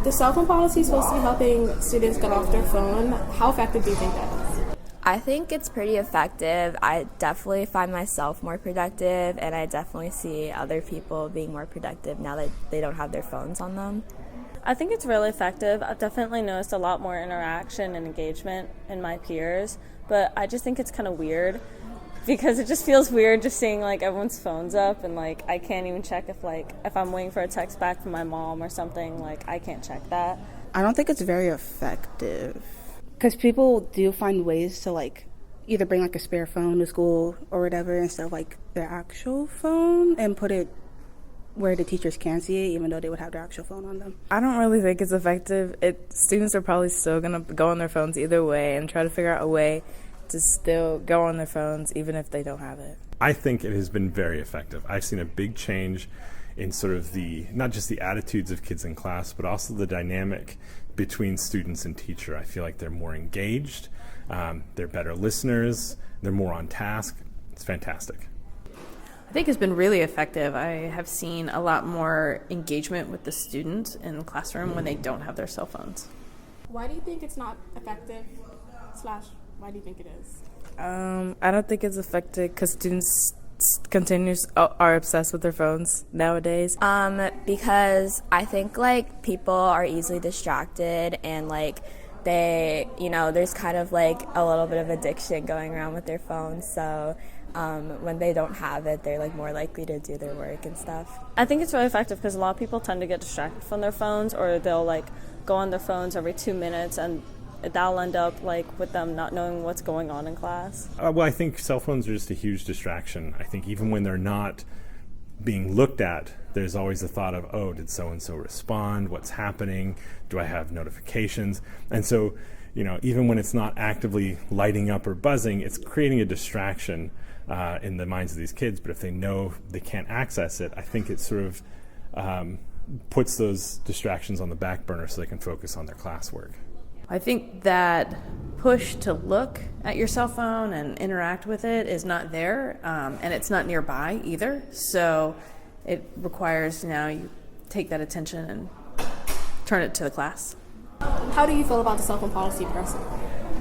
The cell phone policy is supposed to be helping students get off their phone. How effective do you think that is? I think it's pretty effective. I definitely find myself more productive, and I definitely see other people being more productive now that they don't have their phones on them. I think it's really effective. I've definitely noticed a lot more interaction and engagement in my peers, but I just think it's kind of weird because it just feels weird just seeing like everyone's phones up and like I can't even check if I'm waiting for a text back from my mom or something, like I can't check that. I don't think it's very effective because people do find ways to like either bring like a spare phone to school or whatever instead of like their actual phone and put it where the teachers can see it, even though they would have their actual phone on them. I don't really think it's effective. Students are probably still going to go on their phones either way and try to figure out a way to still go on their phones even if they don't have it. I think it has been very effective. I've seen a big change in sort of not just the attitudes of kids in class, but also the dynamic between students and teacher. I feel like they're more engaged, they're better listeners, they're more on task. It's fantastic. I think it's been really effective. I have seen a lot more engagement with the students in the classroom when they don't have their cell phones. Why do you think it's not effective? Why do you think it is? I don't think it's effective because students are obsessed with their phones nowadays. Because I think like people are easily distracted and like there's kind of like a little bit of addiction going around with their phones. So when they don't have it, they're like more likely to do their work and stuff. I think it's really effective because a lot of people tend to get distracted from their phones, or they'll like go on their phones every 2 minutes, and that'll end up like with them not knowing what's going on in class. Well, I think cell phones are just a huge distraction. I think even when they're not being looked at, there's always the thought of, oh, did so-and-so respond? What's happening? Do I have notifications? And so, even when it's not actively lighting up or buzzing, it's creating a distraction in the minds of these kids. But if they know they can't access it, I think it sort of puts those distractions on the back burner so they can focus on their classwork. I think that push to look at your cell phone and interact with it is not there, and it's not nearby either. So it requires you take that attention and turn it to the class. How do you feel about the cell phone policy personally?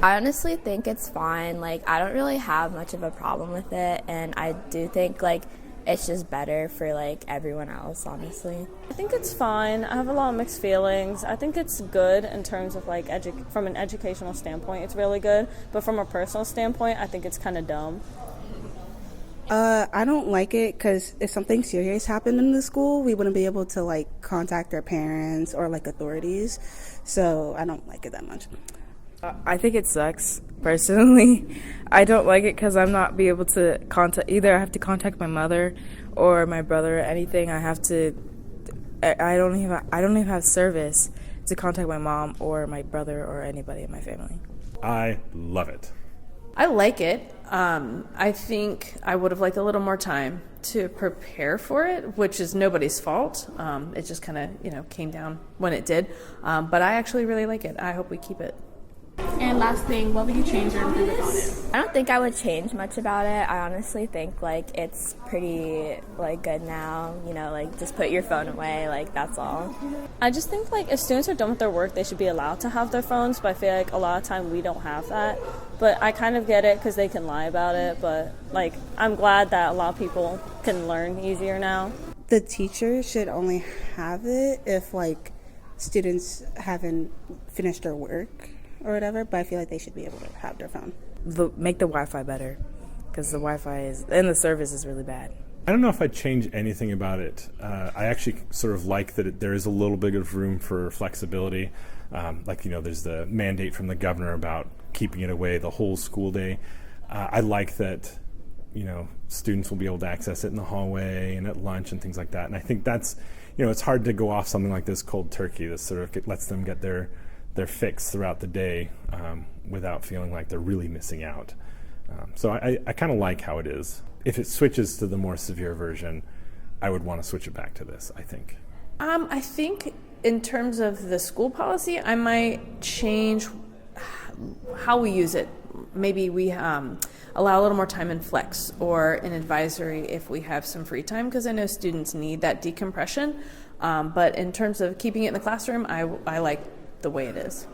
I honestly think it's fine. Like, I don't really have much of a problem with it, and I do think like it's just better for like everyone else, honestly. I think it's fine. I have a lot of mixed feelings. I think it's good in terms of like from an educational standpoint, it's really good. But from a personal standpoint, I think it's kind of dumb. I don't like it because if something serious happened in the school, we wouldn't be able to like contact our parents or like authorities. So I don't like it that much. I think it sucks, personally. I don't like it because I'm not be able to contact, either I have to contact my mother or my brother or anything. I don't even have service to contact my mom or my brother or anybody in my family. I love it. I like it. I think I would have liked a little more time to prepare for it, which is nobody's fault. It just kind of, came down when it did. But I actually really like it. I hope we keep it. And last thing, what would you change or improve about it? I don't think I would change much about it. I honestly think like it's pretty like good now, like just put your phone away, like that's all. I just think like if students are done with their work, they should be allowed to have their phones, but I feel like a lot of time we don't have that. But I kind of get it because they can lie about it, but like I'm glad that a lot of people can learn easier now. The teacher should only have it if like students haven't finished their work or whatever, but I feel like they should be able to have their phone. Make the Wi-Fi better, because the Wi-Fi and the service is really bad. I don't know if I'd change anything about it. I actually sort of like that there is a little bit of room for flexibility. There's the mandate from the governor about keeping it away the whole school day. I like that, students will be able to access it in the hallway and at lunch and things like that. And I think that's, it's hard to go off something like this cold turkey. This sort of lets them get their fix throughout the day without feeling like they're really missing out. So I kind of like how it is. If it switches to the more severe version, I would want to switch it back to this, I think. I think in terms of the school policy, I might change how we use it. Maybe we allow a little more time in flex or in advisory if we have some free time, because I know students need that decompression. But in terms of keeping it in the classroom, I like the way it is.